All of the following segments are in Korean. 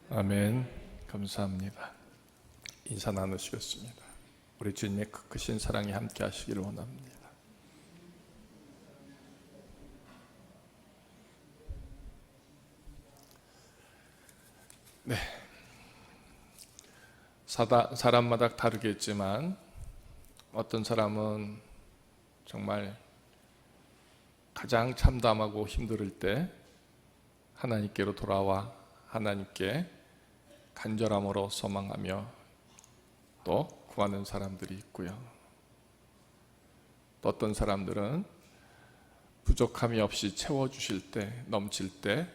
아멘. 감사합니다. 인사 나누시겠습니다. 우리 주님의 크신 사랑이 함께 하시기를 원합니다. 네. 사람마다 다르겠지만 어떤 사람은 정말 가장 참담하고 힘들 때 하나님께로 돌아와 하나님께 간절함으로 소망하며 또 구하는 사람들이 있고요. 또 어떤 사람들은 부족함이 없이 채워주실 때, 넘칠 때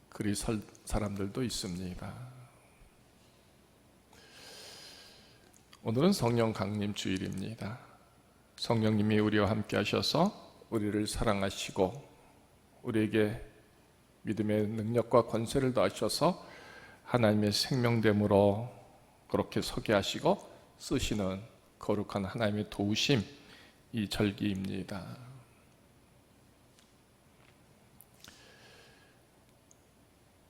그리 설 사람들도 있습니다. 오늘은 성령 강림 주일입니다. 성령님이 우리와 함께 하셔서 우리를 사랑하시고 우리에게 믿음의 능력과 권세를 더하셔서 하나님의 생명됨으로 그렇게 서게 하시고 쓰시는 거룩한 하나님의 도우심, 이 절기입니다.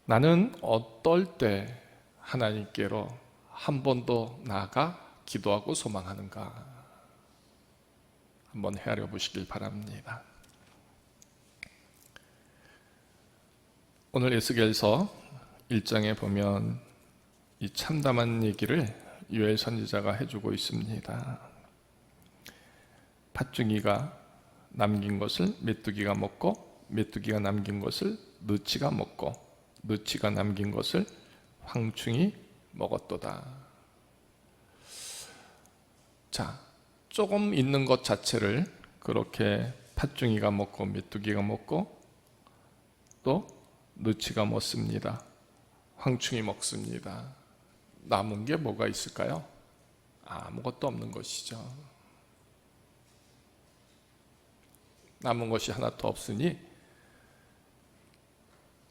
나는 어떨 때 하나님께로 한 번 더 나아가 기도하고 소망하는가 한번 헤아려 보시길 바랍니다. 오늘 에스겔서 1장에 보면 이 참담한 얘기를 요엘 선지자가 해주고 있습니다. 팥중이가 남긴 것을 메뚜기가 먹고 메뚜기가 남긴 것을 느치가 먹고 느치가 남긴 것을 황충이 먹었도다. 자, 조금 있는 것 자체를 그렇게 팥중이가 먹고 메뚜기가 먹고 또 느치가 먹습니다. 황충이 먹습니다. 남은 게 뭐가 있을까요? 아무것도 없는 것이죠. 남은 것이 하나도 없으니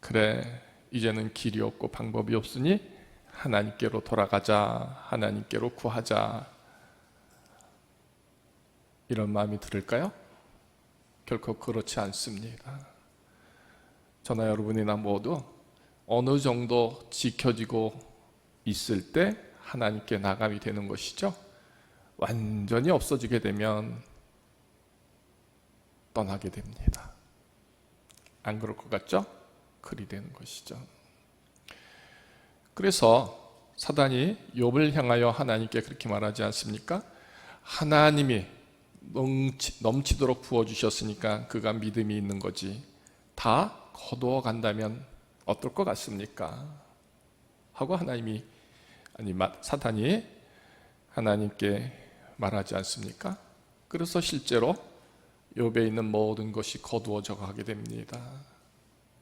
그래, 이제는 길이 없고 방법이 없으니 하나님께로 돌아가자, 하나님께로 구하자, 이런 마음이 들을까요? 결코 그렇지 않습니다. 저나 여러분이나 모두 어느 정도 지켜지고 있을 때 하나님께 나감이 되는 것이죠. 완전히 없어지게 되면 떠나게 됩니다. 안 그럴 것 같죠? 그리 되는 것이죠. 그래서 사단이 욥을 향하여 하나님께 그렇게 말하지 않습니까? 하나님이 넘치도록 부어주셨으니까 그가 믿음이 있는 거지, 다 거두어 간다면 어떨 것 같습니까? 하고 사탄이 하나님께 말하지 않습니까? 그래서 실제로 욥에 있는 모든 것이 거두어져 가게 됩니다.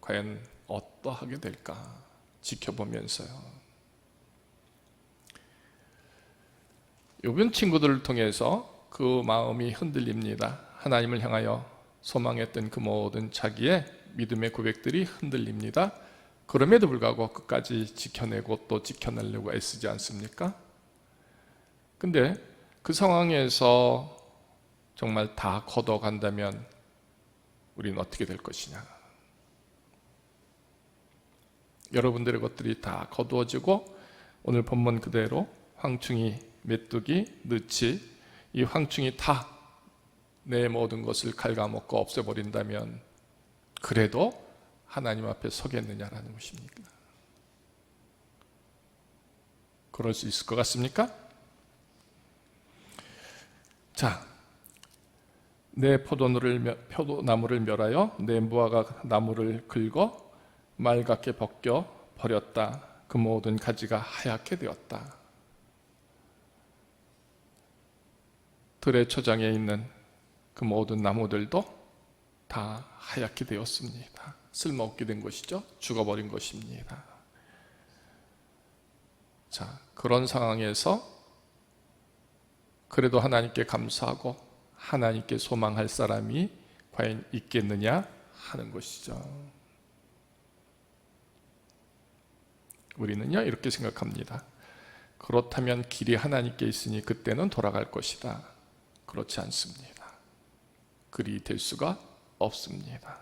과연 어떠하게 될까 지켜보면서요. 욥은 친구들을 통해서 그 마음이 흔들립니다. 하나님을 향하여 소망했던 그 모든 자기의 믿음의 고백들이 흔들립니다. 그럼에도 불구하고 끝까지 지켜내고 또 지켜내려고 애쓰지 않습니까? 근데 그 상황에서 정말 다 걷어간다면 우리는 어떻게 될 것이냐? 여러분들의 것들이 다 거두어지고 오늘 본문 그대로 황충이, 메뚜기, 느치, 이 황충이 다 내 모든 것을 갉아먹고 없애버린다면 그래도 하나님 앞에 서겠느냐라는 것입니까? 그럴 수 있을 것 같습니까? 자, 내 포도나무를 멸하여 내 무화과 나무를 긁어 말갛게 벗겨 버렸다. 그 모든 가지가 하얗게 되었다. 들의 초장에 있는 그 모든 나무들도 다 하얗게 되었습니다. 쓸모없게 된 것이죠. 죽어버린 것입니다. 자, 그런 상황에서 그래도 하나님께 감사하고 하나님께 소망할 사람이 과연 있겠느냐 하는 것이죠. 우리는요 이렇게 생각합니다. 그렇다면 길이 하나님께 있으니 그때는 돌아갈 것이다. 그렇지 않습니다. 그리 될 수가 없습니다.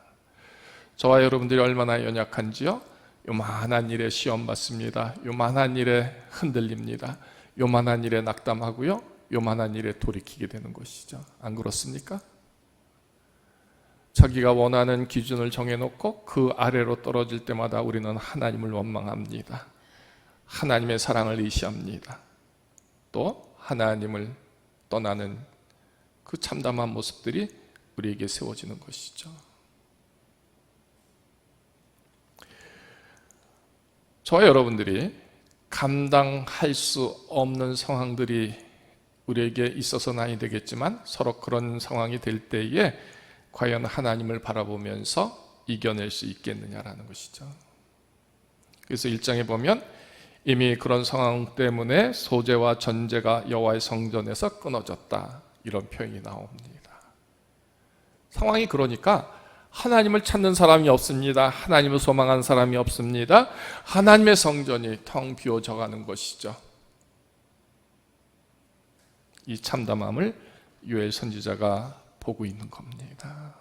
저와 여러분들이 얼마나 연약한지요? 요만한 일에 시험 받습니다. 요만한 일에 흔들립니다. 요만한 일에 낙담하고요. 요만한 일에 돌이키게 되는 것이죠. 안 그렇습니까? 자기가 원하는 기준을 정해놓고 그 아래로 떨어질 때마다 우리는 하나님을 원망합니다. 하나님의 사랑을 의시합니다. 또 하나님을 떠나는 그 참담한 모습들이 우리에게 세워지는 것이죠. 저와 여러분들이 감당할 수 없는 상황들이 우리에게 있어서는 아니 되겠지만 서로 그런 상황이 될 때에 과연 하나님을 바라보면서 이겨낼 수 있겠느냐라는 것이죠. 그래서 1장에 보면 이미 그런 상황 때문에 소재와 전제가 여호와의 성전에서 끊어졌다, 이런 표현이 나옵니다. 상황이 그러니까 하나님을 찾는 사람이 없습니다. 하나님을 소망하는 사람이 없습니다. 하나님의 성전이 텅 비어져 가는 것이죠. 이 참담함을 요엘 선지자가 보고 있는 겁니다.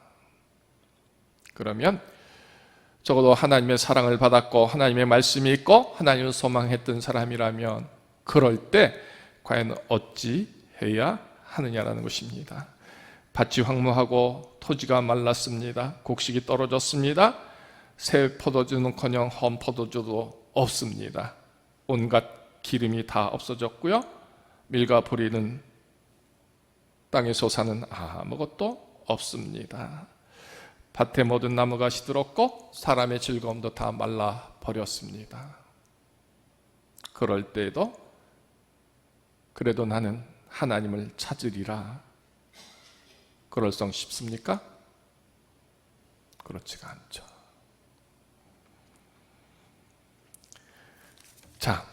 그러면 적어도 하나님의 사랑을 받았고 하나님의 말씀이 있고 하나님을 소망했던 사람이라면 그럴 때 과연 어찌 해야 하느냐라는 것입니다. 밭이 황무하고 토지가 말랐습니다. 곡식이 떨어졌습니다. 새 포도주는커녕 헌 포도주도 없습니다. 온갖 기름이 다 없어졌고요. 밀과 보리는 땅의 소사는 아무것도 없습니다. 밭의 모든 나무가 시들었고 사람의 즐거움도 다 말라버렸습니다. 그럴 때에도 그래도 나는 하나님을 찾으리라, 그럴성 싶습니까? 그렇지가 않죠. 자,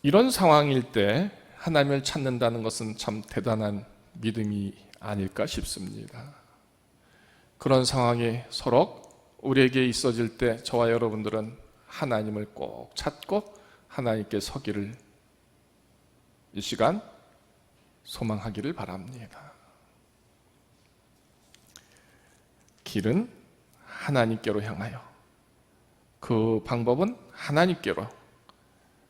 이런 상황일 때 하나님을 찾는다는 것은 참 대단한 믿음이 아닐까 싶습니다. 그런 상황이 서로 우리에게 있어질 때 저와 여러분들은 하나님을 꼭 찾고 하나님께 서기를 이 시간 소망하기를 바랍니다. 길은 하나님께로 향하여, 그 방법은 하나님께로,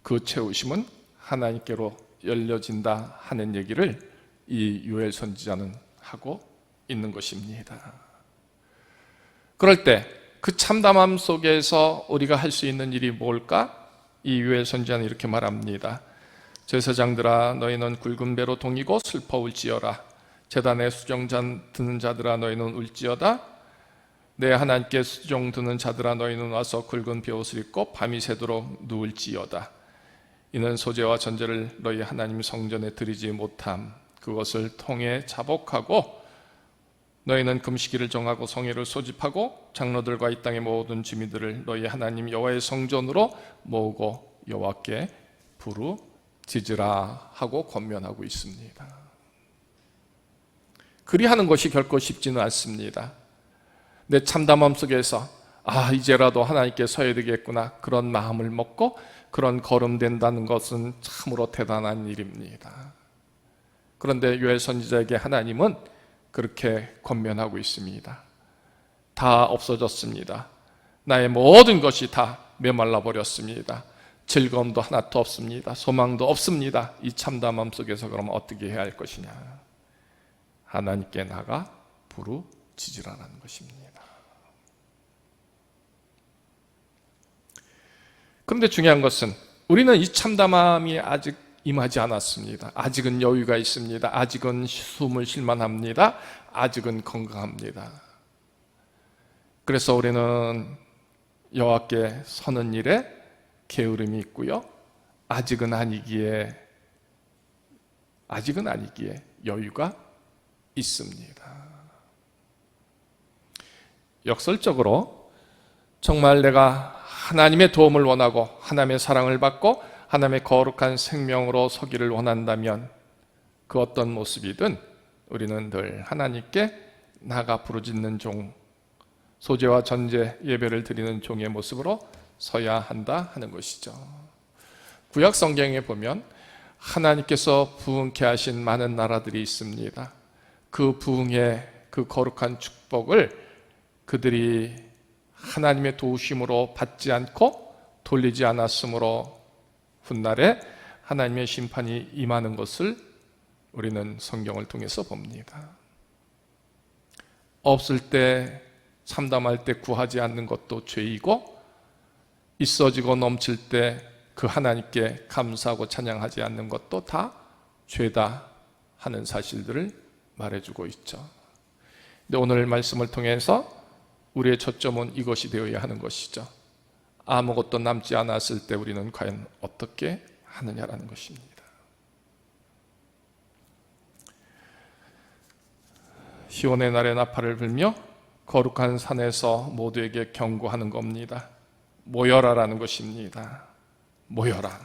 그 채우심은 하나님께로 열려진다 하는 얘기를 이 요엘 선지자는 하고 있는 것입니다. 그럴 때 그 참담함 속에서 우리가 할 수 있는 일이 뭘까? 이 요엘 선지자는 이렇게 말합니다. 제사장들아, 너희는 굵은 배로 동이고 슬퍼 울지어라. 제단에 수종 드는 자들아, 너희는 울지어다. 내 하나님께 수종 드는 자들아, 너희는 와서 굵은 베옷을 입고 밤이 새도록 누울지어다. 이는 소재와 전제를 너희 하나님 성전에 드리지 못함, 그것을 통해 자복하고 너희는 금식일을 정하고 성회를 소집하고 장로들과 이 땅의 모든 주민들을 너희 하나님 여호와의 성전으로 모으고 여호와께 부르짖으라 하고 권면하고 있습니다. 그리하는 것이 결코 쉽지는 않습니다. 내 참담함 속에서 이제라도 하나님께 서야 되겠구나, 그런 마음을 먹고 그런 걸음 된다는 것은 참으로 대단한 일입니다. 그런데 요엘 선지자에게 하나님은 그렇게 권면하고 있습니다. 다 없어졌습니다. 나의 모든 것이 다 메말라 버렸습니다. 즐거움도 하나도 없습니다. 소망도 없습니다. 이 참담함 속에서 그럼 어떻게 해야 할 것이냐? 하나님께 나가 부르짖으라는 것입니다. 그런데 중요한 것은 우리는 이 참담함이 아직 임하지 않았습니다. 아직은 여유가 있습니다. 아직은 숨을 쉴만합니다. 아직은 건강합니다. 그래서 우리는 여호와께 서는 일에 게으름이 있고요. 아직은 아니기에 여유가 있습니다. 역설적으로 정말 내가 하나님의 도움을 원하고 하나님의 사랑을 받고 하나님의 거룩한 생명으로 서기를 원한다면 그 어떤 모습이든 우리는 늘 하나님께 나가 부르짖는 종, 소재와 전제 예배를 드리는 종의 모습으로 서야 한다 하는 것이죠. 구약 성경에 보면 하나님께서 부흥케 하신 많은 나라들이 있습니다. 그 부흥의 그 거룩한 축복을 그들이 하나님의 도우심으로 받지 않고 돌리지 않았으므로 훗날에 하나님의 심판이 임하는 것을 우리는 성경을 통해서 봅니다. 없을 때, 참담할 때 구하지 않는 것도 죄이고, 있어지고 넘칠 때 그 하나님께 감사하고 찬양하지 않는 것도 다 죄다 하는 사실들을 말해주고 있죠. 근데 오늘 말씀을 통해서 우리의 초점은 이것이 되어야 하는 것이죠. 아무것도 남지 않았을 때 우리는 과연 어떻게 하느냐라는 것입니다. 시온의 날에 나팔을 불며 거룩한 산에서 모두에게 경고하는 겁니다. 모여라라는 것입니다. 모여라.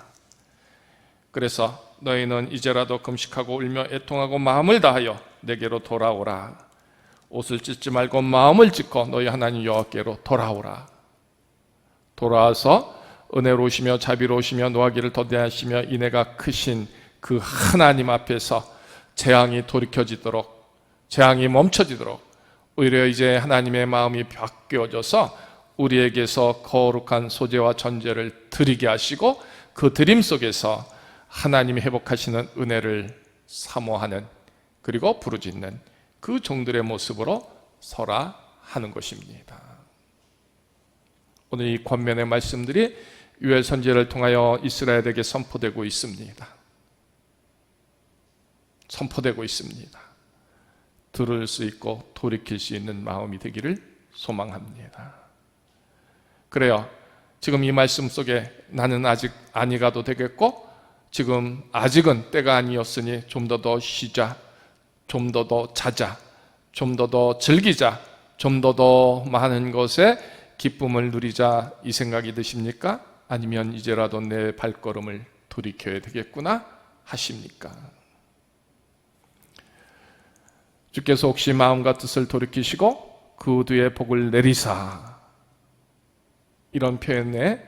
그래서 너희는 이제라도 금식하고 울며 애통하고 마음을 다하여 내게로 돌아오라. 옷을 찢지 말고 마음을 찢고 너희 하나님 여호와께로 돌아오라. 돌아와서 은혜로우시며 자비로우시며 노하기를 더디하시며 인애가 크신 그 하나님 앞에서 재앙이 돌이켜지도록, 재앙이 멈춰지도록 오히려 이제 하나님의 마음이 바뀌어져서 우리에게서 거룩한 소재와 전제를 드리게 하시고 그 드림 속에서 하나님이 회복하시는 은혜를 사모하는, 그리고 부르짖는 그 종들의 모습으로 서라 하는 것입니다. 오늘 이 권면의 말씀들이 요엘 선지자를 통하여 이스라엘에게 선포되고 있습니다. 선포되고 있습니다. 들을 수 있고 돌이킬 수 있는 마음이 되기를 소망합니다. 그래요. 지금 이 말씀 속에 나는 아직 안이 가도 되겠고, 지금 아직은 때가 아니었으니 좀 더 쉬자, 좀 더 자자, 좀 더 즐기자, 좀 더 많은 것에 기쁨을 누리자, 이 생각이 드십니까? 아니면 이제라도 내 발걸음을 돌이켜야 되겠구나 하십니까? 주께서 혹시 마음과 뜻을 돌이키시고 그 뒤에 복을 내리사, 이런 표현에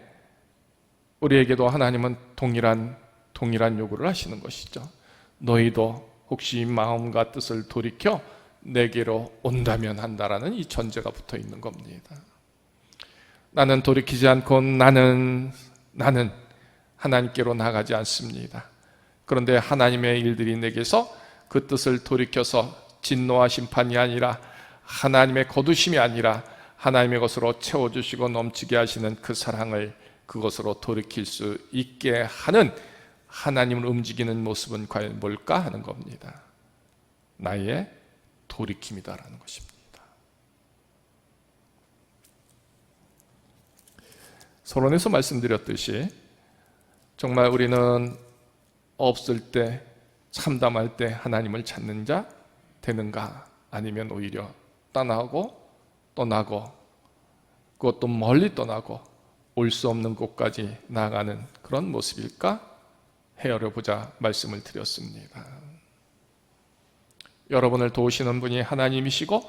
우리에게도 하나님은 동일한 요구를 하시는 것이죠. 너희도 혹시 마음과 뜻을 돌이켜 내게로 온다면 한다라는 이 전제가 붙어 있는 겁니다. 나는 돌이키지 않고 나는 하나님께로 나가지 않습니다. 그런데 하나님의 일들이 내게서 그 뜻을 돌이켜서 진노와 심판이 아니라 하나님의 거두심이 아니라 하나님의 것으로 채워주시고 넘치게 하시는 그 사랑을 그것으로 돌이킬 수 있게 하는 하나님을 움직이는 모습은 과연 뭘까 하는 겁니다. 나의 돌이킴이다라는 것입니다. 서론에서 말씀드렸듯이 정말 우리는 없을 때, 참담할 때 하나님을 찾는 자 되는가, 아니면 오히려 떠나고 그것도 멀리 떠나고 올 수 없는 곳까지 나아가는 그런 모습일까 헤아려보자 말씀을 드렸습니다. 여러분을 도우시는 분이 하나님이시고,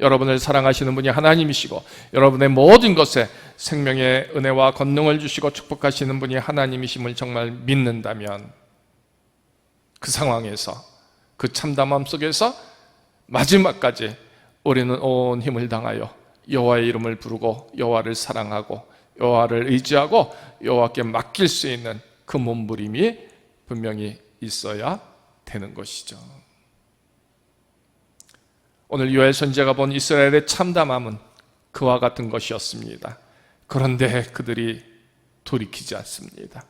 여러분을 사랑하시는 분이 하나님이시고, 여러분의 모든 것에 생명의 은혜와 권능을 주시고 축복하시는 분이 하나님이심을 정말 믿는다면, 그 상황에서, 그 참담함 속에서 마지막까지 우리는 온 힘을 당하여 여호와의 이름을 부르고 여호와를 사랑하고 여호와를 의지하고 여호와께 맡길 수 있는 그 몸부림이 분명히 있어야 되는 것이죠. 오늘 요엘 선지자가 본 이스라엘의 참담함은 그와 같은 것이었습니다. 그런데 그들이 돌이키지 않습니다.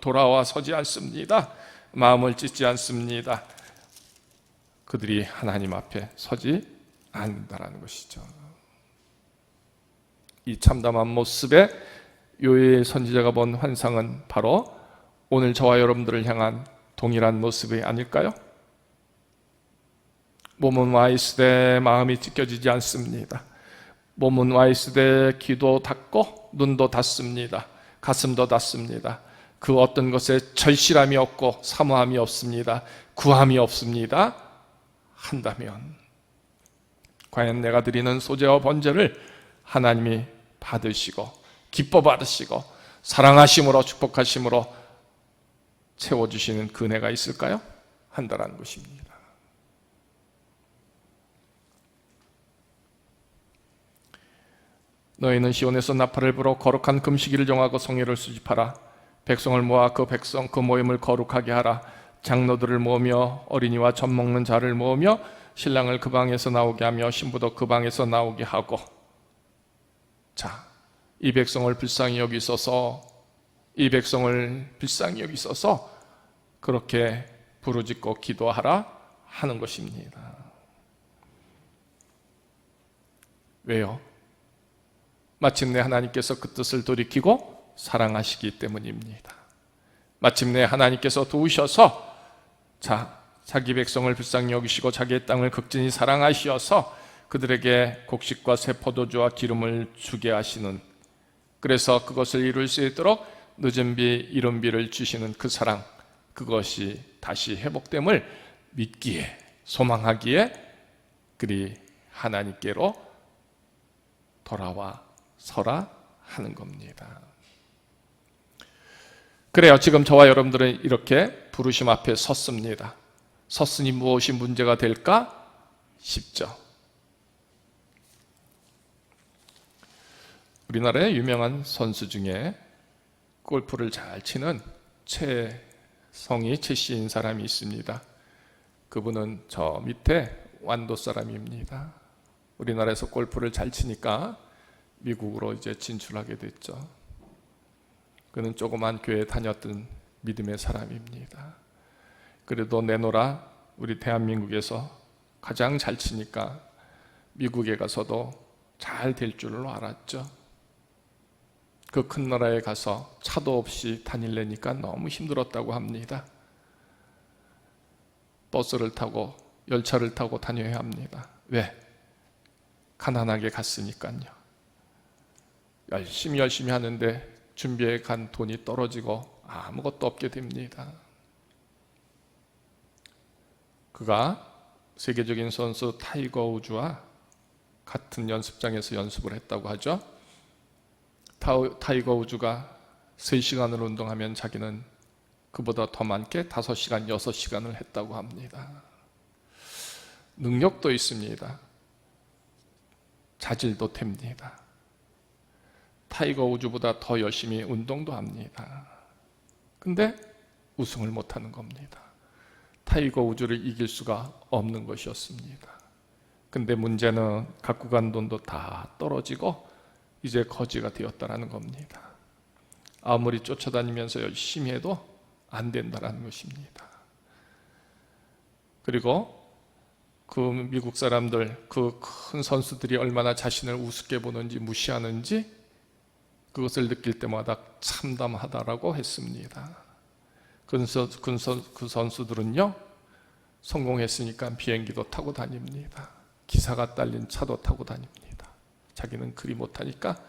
돌아와 서지 않습니다. 마음을 찢지 않습니다. 그들이 하나님 앞에 서지 않는다라는 것이죠. 이 참담한 모습에 요엘 선지자가 본 환상은 바로 오늘 저와 여러분들을 향한 동일한 모습이 아닐까요? 몸은 와 있으되 마음이 찢겨지지 않습니다. 몸은 와 있으되 귀도 닫고 눈도 닫습니다. 가슴도 닫습니다. 그 어떤 것에 절실함이 없고 사모함이 없습니다. 구함이 없습니다. 한다면 과연 내가 드리는 소재와 번제를 하나님이 받으시고 기뻐 받으시고 사랑하심으로 축복하심으로 채워주시는 그 은혜가 있을까요? 한다라는 것입니다. 너희는 시온에서 나팔을 불어 거룩한 금식일을 정하고 성회를 수집하라. 백성을 모아 그 모임을 거룩하게 하라. 장로들을 모으며 어린이와 젖 먹는 자를 모으며 신랑을 그 방에서 나오게 하며 신부도 그 방에서 나오게 하고. 자, 이 백성을 불쌍히 여기소서, 이 백성을 불쌍히 여기소서 그렇게 부르짖고 기도하라 하는 것입니다. 왜요? 마침내 하나님께서 그 뜻을 돌이키고 사랑하시기 때문입니다. 마침내 하나님께서 도우셔서 자기 백성을 불쌍히 여기시고 자기의 땅을 극진히 사랑하시어서 그들에게 곡식과 새 포도주와 기름을 주게 하시는, 그래서 그것을 이룰 수 있도록 늦은 비 이른 비를 주시는 그 사랑, 그것이 다시 회복됨을 믿기에, 소망하기에 그리 하나님께로 돌아와 서라 하는 겁니다. 그래요, 지금 저와 여러분들은 이렇게 부르심 앞에 섰습니다. 섰으니 무엇이 문제가 될까 싶죠. 우리나라의 유명한 선수 중에 골프를 잘 치는 최 씨인 사람이 있습니다. 그분은 저 밑에 완도 사람입니다. 우리나라에서 골프를 잘 치니까 미국으로 이제 진출하게 됐죠. 그는 조그만 교회에 다녔던 믿음의 사람입니다. 그래도 내노라 우리 대한민국에서 가장 잘 치니까 미국에 가서도 잘 될 줄로 알았죠. 그 큰 나라에 가서 차도 없이 다니려니까 너무 힘들었다고 합니다. 버스를 타고 열차를 타고 다녀야 합니다. 왜? 가난하게 갔으니까요. 열심히 하는데 준비해 간 돈이 떨어지고 아무것도 없게 됩니다. 그가 세계적인 선수 타이거 우즈와 같은 연습장에서 연습을 했다고 하죠. 타이거 우즈가 3시간을 운동하면 자기는 그보다 더 많게 5시간, 6시간을 했다고 합니다. 능력도 있습니다. 자질도 됩니다. 타이거 우즈보다 더 열심히 운동도 합니다. 근데 우승을 못하는 겁니다. 타이거 우즈를 이길 수가 없는 것이었습니다. 근데 문제는 갖고 간 돈도 다 떨어지고 이제 거지가 되었다는 겁니다. 아무리 쫓아다니면서 열심히 해도 안 된다는 것입니다. 그리고 그 미국 사람들, 그 큰 선수들이 얼마나 자신을 우습게 보는지 무시하는지 그것을 느낄 때마다 참담하다라고 했습니다. 그 선수들은요, 성공했으니까 비행기도 타고 다닙니다. 기사가 딸린 차도 타고 다닙니다. 자기는 그리 못하니까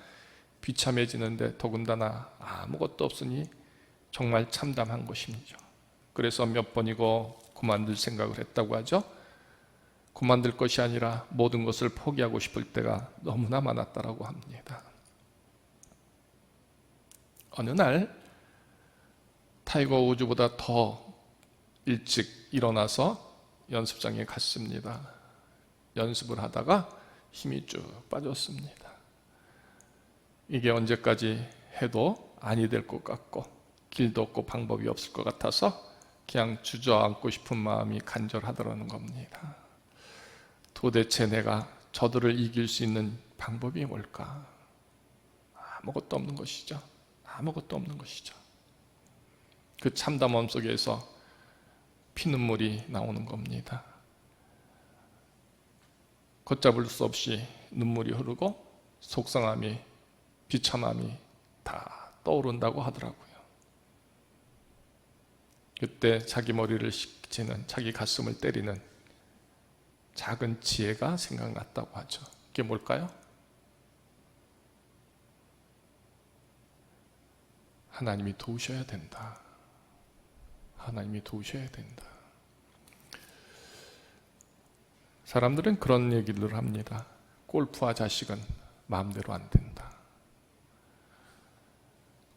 비참해지는데 더군다나 아무것도 없으니 정말 참담한 것이죠. 그래서 몇 번이고 그만둘 생각을 했다고 하죠. 그만둘 것이 아니라 모든 것을 포기하고 싶을 때가 너무나 많았다고 합니다. 어느 날 타이거 우즈보다 더 일찍 일어나서 연습장에 갔습니다. 연습을 하다가 힘이 쭉 빠졌습니다. 이게 언제까지 해도 아니 될 것 같고 길도 없고 방법이 없을 것 같아서 그냥 주저앉고 싶은 마음이 간절하더라는 겁니다. 도대체 내가 저들을 이길 수 있는 방법이 뭘까? 아무것도 없는 것이죠. 아무것도 없는 것이죠. 그 참담함 속에서 피눈물이 나오는 겁니다. 걷잡을 수 없이 눈물이 흐르고 속상함이, 비참함이 다 떠오른다고 하더라고요. 그때 자기 머리를 식히는, 자기 가슴을 때리는 작은 지혜가 생각났다고 하죠. 그게 뭘까요? 하나님이 도우셔야 된다. 하나님이 도우셔야 된다. 사람들은 그런 얘기를 합니다. 골프와 자식은 마음대로 안 된다.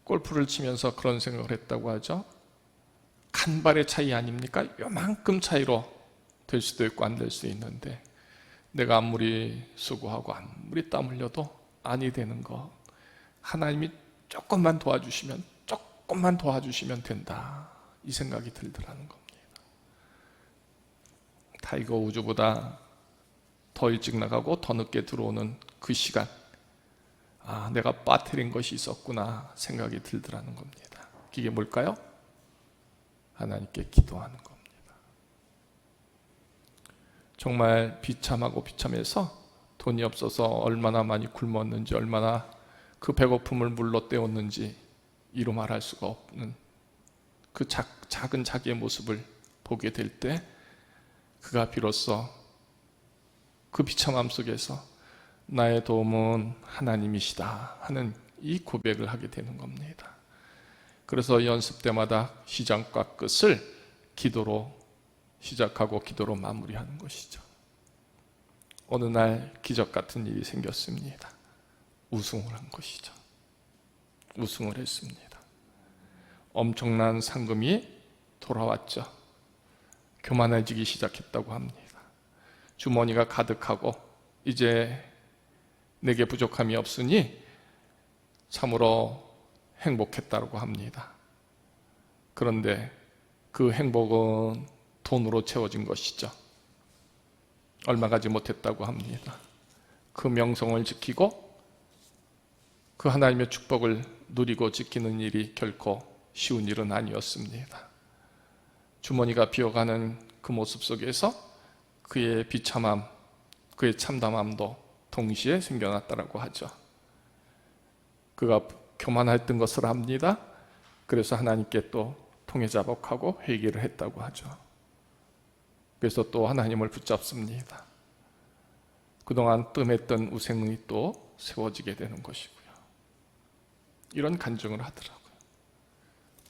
골프를 치면서 그런 생각을 했다고 하죠. 간발의 차이 아닙니까? 요만큼 차이로 될 수도 있고 안 될 수 있는데 내가 아무리 수고하고 아무리 땀 흘려도 아니 되는 것, 하나님이 조금만 도와주시면 된다, 이 생각이 들더라는 겁니다. 타이거 우즈보다 더 일찍 나가고 더 늦게 들어오는 그 시간, 내가 빠뜨린 것이 있었구나 생각이 들더라는 겁니다. 이게 뭘까요? 하나님께 기도하는 겁니다. 정말 비참하고 비참해서 돈이 없어서 얼마나 많이 굶었는지, 얼마나 그 배고픔을 물로 때웠는지 이루 말할 수가 없는 그 작은 자기의 모습을 보게 될 때 그가 비로소 그 비참함 속에서 나의 도움은 하나님이시다 하는 이 고백을 하게 되는 겁니다. 그래서 연습 때마다 시작과 끝을 기도로 시작하고 기도로 마무리하는 것이죠. 어느 날 기적 같은 일이 생겼습니다. 우승을 한 것이죠. 우승을 했습니다. 엄청난 상금이 돌아왔죠. 교만해지기 시작했다고 합니다. 주머니가 가득하고 이제 내게 부족함이 없으니 참으로 행복했다고 합니다. 그런데 그 행복은 돈으로 채워진 것이죠. 얼마 가지 못했다고 합니다. 그 명성을 지키고 그 하나님의 축복을 누리고 지키는 일이 결코 쉬운 일은 아니었습니다. 주머니가 비어가는 그 모습 속에서 그의 비참함, 그의 참담함도 동시에 생겨났다고 하죠. 그가 교만했던 것을 압니다. 그래서 하나님께 또 통회자복하고 회개를 했다고 하죠. 그래서 또 하나님을 붙잡습니다. 그동안 뜸했던 우생이 또 세워지게 되는 것이고요. 이런 간증을 하더라고요.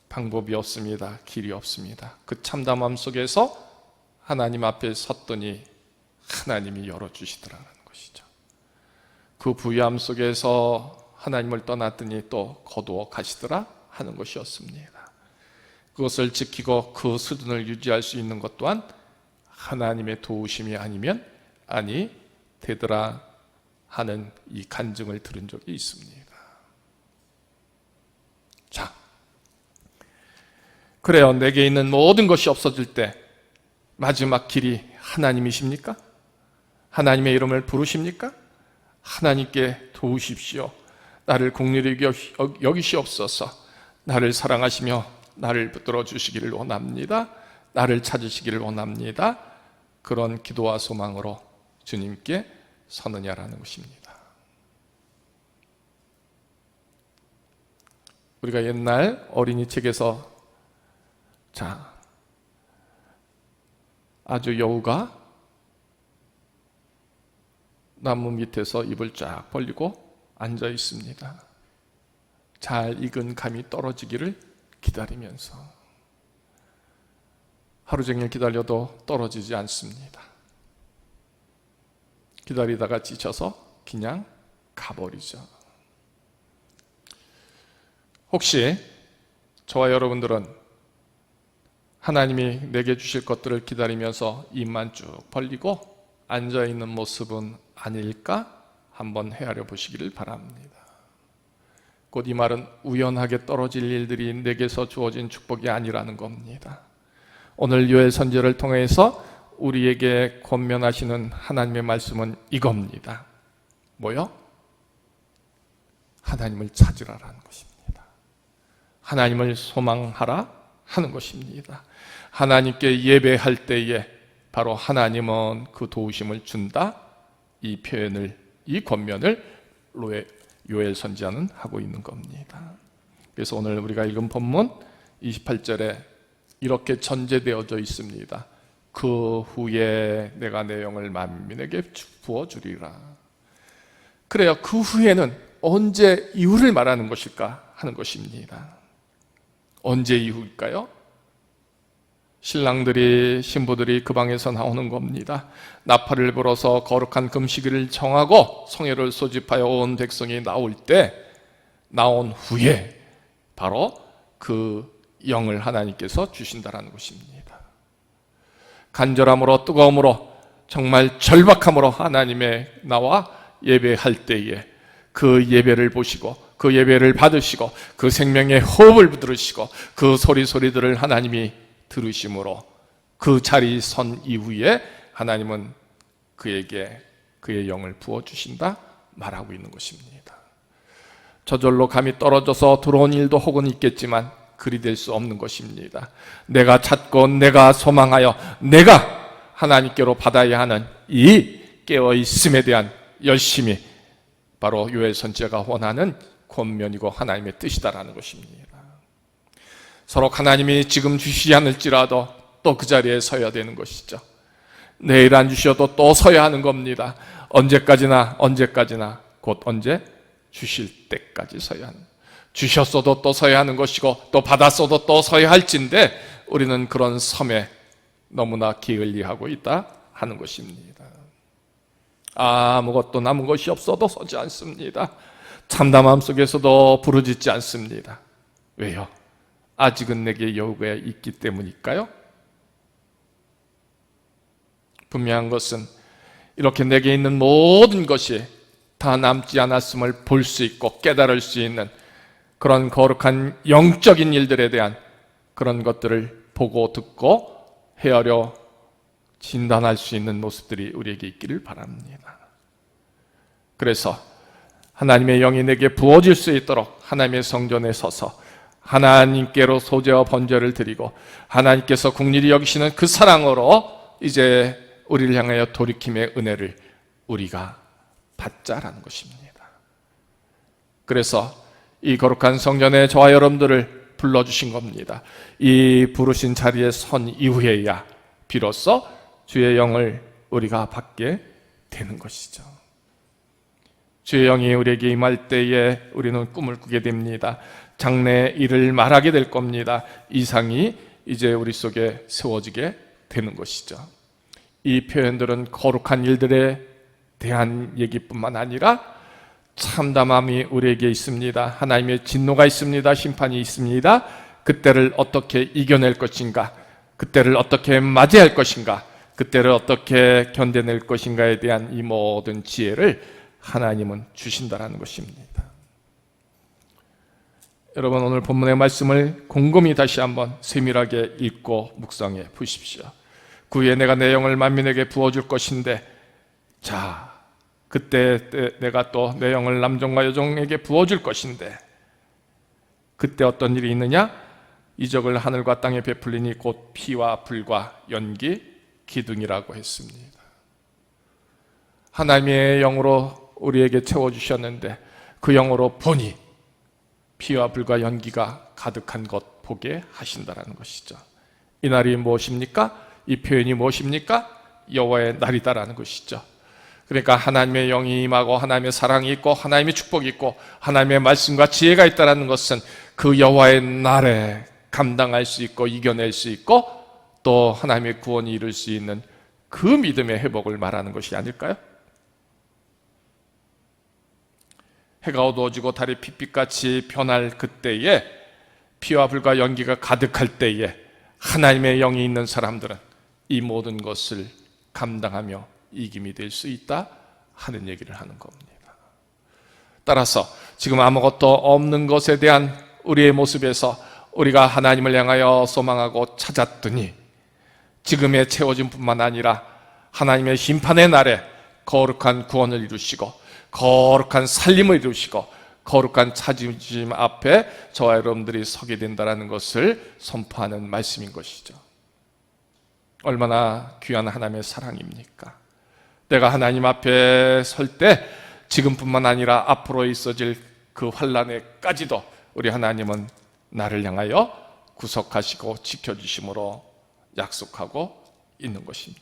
방법이 없습니다. 길이 없습니다. 그 참담함 속에서 하나님 앞에 섰더니 하나님이 열어주시더라는 것이죠. 그 부유함 속에서 하나님을 떠났더니 또 거두어 가시더라 하는 것이었습니다. 그것을 지키고 그 수준을 유지할 수 있는 것 또한 하나님의 도우심이 아니면 아니 되더라 하는 이 간증을 들은 적이 있습니다. 자, 그래요. 내게 있는 모든 것이 없어질 때 마지막 길이 하나님이십니까? 하나님의 이름을 부르십니까? 하나님께 도우십시오. 나를 긍휼히 여기시옵소서. 나를 사랑하시며 나를 붙들어 주시기를 원합니다. 나를 찾으시기를 원합니다. 그런 기도와 소망으로 주님께 서느냐라는 것입니다. 우리가 옛날 어린이 책에서 아주 여우가 나무 밑에서 입을 쫙 벌리고 앉아 있습니다. 잘 익은 감이 떨어지기를 기다리면서 하루 종일 기다려도 떨어지지 않습니다. 기다리다가 지쳐서 그냥 가버리죠. 혹시 저와 여러분들은 하나님이 내게 주실 것들을 기다리면서 입만 쭉 벌리고 앉아있는 모습은 아닐까 한번 헤아려 보시기를 바랍니다. 곧 이 말은 우연하게 떨어질 일들이 내게서 주어진 축복이 아니라는 겁니다. 오늘 요엘 선지자를 통해서 우리에게 권면하시는 하나님의 말씀은 이겁니다. 뭐요? 하나님을 찾으라라는 것입니다. 하나님을 소망하라 하는 것입니다. 하나님께 예배할 때에 바로 하나님은 그 도우심을 준다, 이 표현을, 이 권면을 요엘 선지자는 하고 있는 겁니다. 그래서 오늘 우리가 읽은 본문 28절에 이렇게 전제되어져 있습니다. 그 후에 내가 내 영을 만민에게 부어주리라. 그래요. 그 후에는 언제 이후를 말하는 것일까 하는 것입니다. 언제 이후일까요? 신랑들이, 신부들이 그 방에서 나오는 겁니다. 나팔을 불어서 거룩한 금식일을 정하고 성회를 소집하여 온 백성이 나올 때, 나온 후에 바로 그 영을 하나님께서 주신다라는 것입니다. 간절함으로, 뜨거움으로, 정말 절박함으로 하나님의 나와 예배할 때에 그 예배를 보시고 그 예배를 받으시고 그 생명의 호흡을 들으시고 그 소리들을 하나님이 들으심으로 그 자리 선 이후에 하나님은 그에게 그의 영을 부어주신다 말하고 있는 것입니다. 저절로 감이 떨어져서 들어온 일도 혹은 있겠지만 그리 될 수 없는 것입니다. 내가 찾고 내가 소망하여 내가 하나님께로 받아야 하는 이 깨어있음에 대한 열심이 바로 요엘 선지자가 원하는 권면이고 하나님의 뜻이다라는 것입니다. 서로 하나님이 지금 주시지 않을지라도 또 그 자리에 서야 되는 것이죠. 내일 안 주셔도 또 서야 하는 겁니다. 언제까지나 곧 언제? 주실 때까지 서야 하는, 주셨어도 또 서야 하는 것이고 또 받았어도 또 서야 할진데 우리는 그런 섬에 너무나 게을리하고 있다 하는 것입니다. 아무것도 남은 것이 없어도 서지 않습니다. 참담함 속에서도 부르짖지 않습니다. 왜요? 아직은 내게 여유가 있기 때문일까요? 분명한 것은 이렇게 내게 있는 모든 것이 다 남지 않았음을 볼 수 있고 깨달을 수 있는 그런 거룩한 영적인 일들에 대한 그런 것들을 보고 듣고 헤아려 진단할 수 있는 모습들이 우리에게 있기를 바랍니다. 그래서 하나님의 영이 내게 부어질 수 있도록 하나님의 성전에 서서 하나님께로 소제와 번제를 드리고 하나님께서 긍휼히 여기시는 그 사랑으로 이제 우리를 향하여 돌이킴의 은혜를 우리가 받자라는 것입니다. 그래서 이 거룩한 성전에 저와 여러분들을 불러주신 겁니다. 이 부르신 자리에 선 이후에야 비로소 주의 영을 우리가 받게 되는 것이죠. 주의 영이 우리에게 임할 때에 우리는 꿈을 꾸게 됩니다. 장래 일을 말하게 될 겁니다. 이상이 이제 우리 속에 세워지게 되는 것이죠. 이 표현들은 거룩한 일들에 대한 얘기뿐만 아니라 참담함이 우리에게 있습니다. 하나님의 진노가 있습니다. 심판이 있습니다. 그때를 어떻게 이겨낼 것인가, 그때를 어떻게 맞이할 것인가, 그때를 어떻게 견뎌낼 것인가에 대한 이 모든 지혜를 하나님은 주신다라는 것입니다. 여러분, 오늘 본문의 말씀을 곰곰이 다시 한번 세밀하게 읽고 묵상해 보십시오. 그 후에 내가 내 영을 만민에게 부어줄 것인데, 자, 그때 내가 또 내 영을 남종과 여종에게 부어줄 것인데, 그때 어떤 일이 있느냐? 이적을 하늘과 땅에 베풀리니 곧 피와 불과 연기, 기둥이라고 했습니다. 하나님의 영으로 우리에게 채워주셨는데 그 영으로 보니 피와 불과 연기가 가득한 것 보게 하신다라는 것이죠. 이 날이 무엇입니까? 이 표현이 무엇입니까? 여호와의 날이다라는 것이죠. 그러니까 하나님의 영이 임하고 하나님의 사랑이 있고 하나님의 축복이 있고 하나님의 말씀과 지혜가 있다는 것은 그 여호와의 날에 감당할 수 있고 이겨낼 수 있고 또 하나님의 구원이 이룰 수 있는 그 믿음의 회복을 말하는 것이 아닐까요? 해가 어두워지고 달이 핏빛같이 변할 그때에 피와 불과 연기가 가득할 때에 하나님의 영이 있는 사람들은 이 모든 것을 감당하며 이김이 될 수 있다 하는 얘기를 하는 겁니다. 따라서 지금 아무것도 없는 것에 대한 우리의 모습에서 우리가 하나님을 향하여 소망하고 찾았더니 지금의 채워짐 뿐만 아니라 하나님의 심판의 날에 거룩한 구원을 이루시고 거룩한 살림을 이루시고 거룩한 찾으심 앞에 저와 여러분들이 서게 된다는 것을 선포하는 말씀인 것이죠. 얼마나 귀한 하나님의 사랑입니까? 내가 하나님 앞에 설 때 지금뿐만 아니라 앞으로 있어질 그 환난에까지도 우리 하나님은 나를 향하여 구속하시고 지켜주심으로 약속하고 있는 것입니다.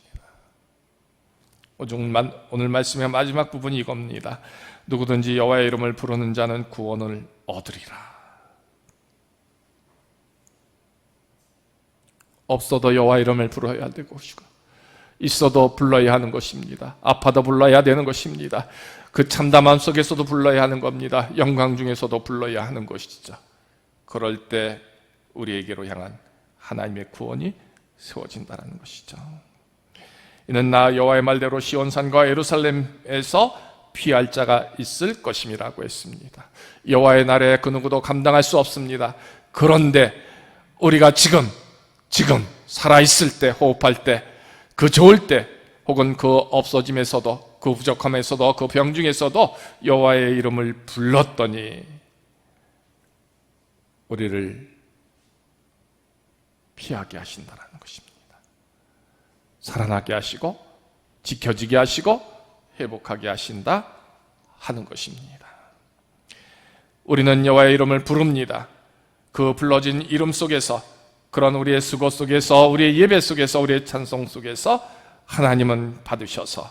오늘 말씀의 마지막 부분이 이겁니다. 누구든지 여호와의 이름을 부르는 자는 구원을 얻으리라. 없어도 여호와 이름을 불러야 되고 있어도 불러야 하는 것입니다. 아파도 불러야 되는 것입니다. 그 참담함 속에서도 불러야 하는 겁니다. 영광 중에서도 불러야 하는 것이죠. 그럴 때 우리에게로 향한 하나님의 구원이 세워진다는 것이죠. 이는 나 여호와의 말대로 시온산과 예루살렘에서 피할 자가 있을 것임이라고 했습니다. 여호와의 날에 그 누구도 감당할 수 없습니다. 그런데 우리가 지금 살아있을 때, 호흡할 때, 그 좋을 때, 혹은 그 없어짐에서도, 그 부족함에서도, 그 병중에서도 여호와의 이름을 불렀더니 우리를 피하게 하신다는 것입니다. 살아나게 하시고 지켜지게 하시고 회복하게 하신다 하는 것입니다. 우리는 여호와의 이름을 부릅니다. 그 불러진 이름 속에서, 그런 우리의 수고 속에서, 우리의 예배 속에서, 우리의 찬송 속에서 하나님은 받으셔서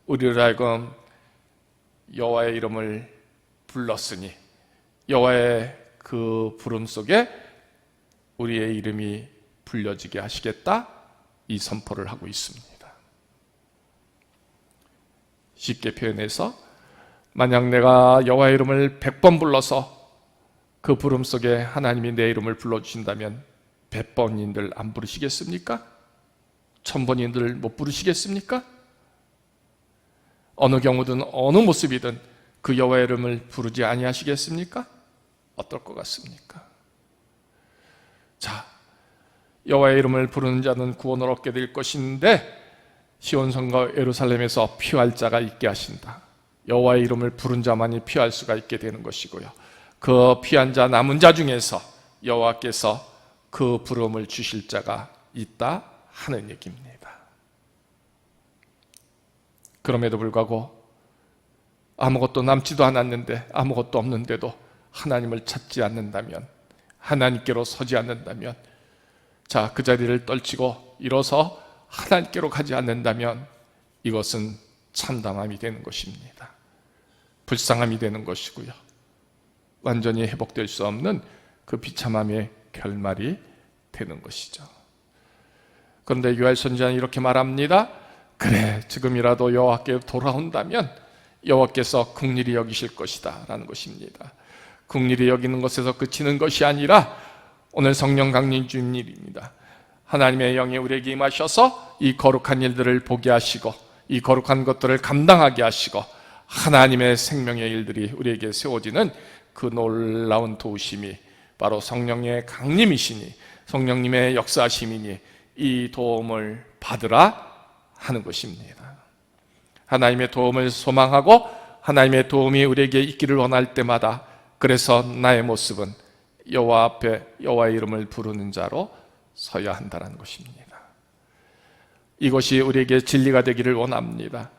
우리를 하여금 여호와의 이름을 불렀으니 여호와의 그 부름 속에 우리의 이름이 불려지게 하시겠다, 이 선포를 하고 있습니다. 쉽게 표현해서, 만약 내가 여호와의 이름을 100번 불러서 그 부름 속에 하나님이 내 이름을 불러주신다면 100번인들 안 부르시겠습니까? 1000번인들 못 부르시겠습니까? 어느 경우든 어느 모습이든 그 여호와의 이름을 부르지 아니하시겠습니까? 어떨 것 같습니까? 자, 여호와의 이름을 부르는 자는 구원을 얻게 될 것인데, 시온성과 예루살렘에서 피할 자가 있게 하신다. 여호와의 이름을 부른 자만이 피할 수가 있게 되는 것이고요, 그 피한 자, 남은 자 중에서 여호와께서 그 부름을 주실 자가 있다 하는 얘기입니다. 그럼에도 불구하고 아무것도 남지도 않았는데, 아무것도 없는데도 하나님을 찾지 않는다면, 하나님께로 서지 않는다면, 자, 그 자리를 떨치고 일어서 하나님께로 가지 않는다면 이것은 참담함이 되는 것입니다. 불쌍함이 되는 것이고요, 완전히 회복될 수 없는 그 비참함의 결말이 되는 것이죠. 그런데 요엘 선지자는 이렇게 말합니다. 그래, 지금이라도 여호와께 돌아온다면 여호와께서 긍휼히 여기실 것이다 라는 것입니다. 긍휼히 여기는 것에서 그치는 것이 아니라 오늘 성령 강림 주일입니다. 하나님의 영이 우리에게 임하셔서 이 거룩한 일들을 보게 하시고 이 거룩한 것들을 감당하게 하시고 하나님의 생명의 일들이 우리에게 세워지는 그 놀라운 도우심이 바로 성령의 강림이시니, 성령님의 역사하심이니 이 도움을 받으라 하는 것입니다. 하나님의 도움을 소망하고 하나님의 도움이 우리에게 있기를 원할 때마다, 그래서 나의 모습은 여호와 앞에 여호와의 이름을 부르는 자로 서야 한다는 것입니다. 이것이 우리에게 진리가 되기를 원합니다.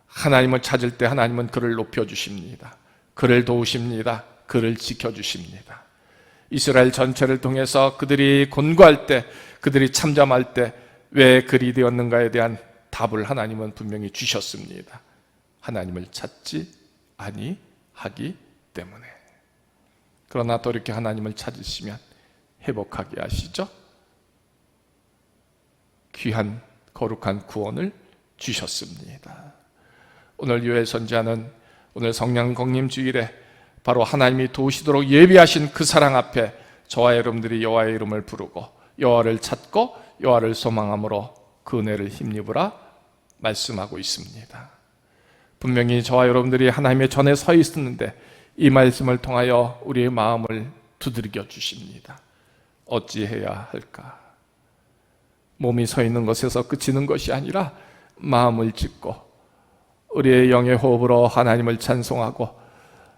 하나님을 찾을 때 하나님은 그를 높여주십니다. 그를 도우십니다. 그를 지켜주십니다. 이스라엘 전체를 통해서 그들이 곤고할 때, 그들이 참잠할 때 왜 그리 되었는가에 대한 답을 하나님은 분명히 주셨습니다. 하나님을 찾지 아니하기 때문에. 그러나 또 이렇게 하나님을 찾으시면 회복하게 하시죠. 귀한 거룩한 구원을 주셨습니다. 오늘 요엘 선지자는 오늘 성령 강림 주일에 바로 하나님이 도우시도록 예비하신 그 사랑 앞에 저와 여러분들이 여호와의 이름을 부르고 여호와를 찾고 여호와를 소망함으로 그 은혜를 힘입으라 말씀하고 있습니다. 분명히 저와 여러분들이 하나님의 전에 서 있었는데 이 말씀을 통하여 우리의 마음을 두드려 주십니다. 어찌해야 할까? 몸이 서 있는 것에서 그치는 것이 아니라 마음을 짚고 우리의 영의 호흡으로 하나님을 찬송하고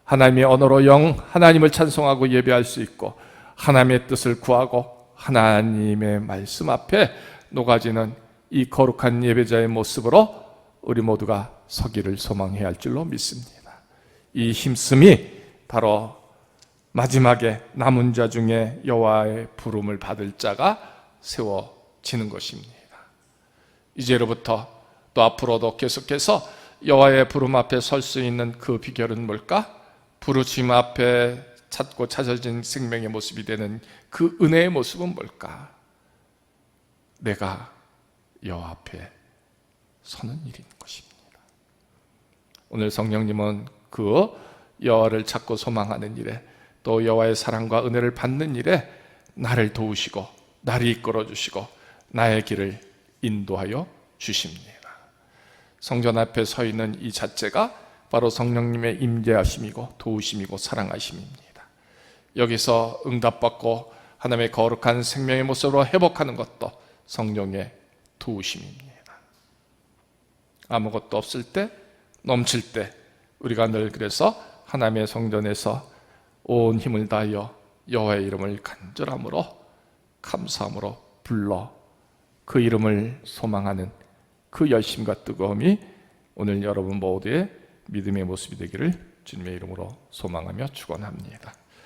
하나님의 언어로 하나님을 찬송하고 예배할 수 있고 하나님의 뜻을 구하고 하나님의 말씀 앞에 녹아지는 이 거룩한 예배자의 모습으로 우리 모두가 서기를 소망해야 할 줄로 믿습니다. 이 힘씀이 바로 마지막에 남은 자 중에 여호와의 부름을 받을 자가 세워지는 것입니다. 이제로부터 또 앞으로도 계속해서 여호와의 부름 앞에 설 수 있는 그 비결은 뭘까? 부르심 앞에 찾고 찾아진 생명의 모습이 되는 그 은혜의 모습은 뭘까? 내가 여호와 앞에 서는 일인 것입니다. 오늘 성령님은 그 여호와를 찾고 소망하는 일에, 또 여호와의 사랑과 은혜를 받는 일에 나를 도우시고 나를 이끌어 주시고 나의 길을 인도하여 주십니다. 성전 앞에 서 있는 이 자체가 바로 성령님의 임재하심이고 도우심이고 사랑하심입니다. 여기서 응답받고 하나님의 거룩한 생명의 모습으로 회복하는 것도 성령의 도우심입니다. 아무것도 없을 때, 넘칠 때 우리가 늘 그래서 하나님의 성전에서 온 힘을 다하여 여호와의 이름을 간절함으로 감사함으로 불러 그 이름을 소망하는 그 열심과 뜨거움이 오늘 여러분 모두의 믿음의 모습이 되기를 주님의 이름으로 소망하며 축원합니다.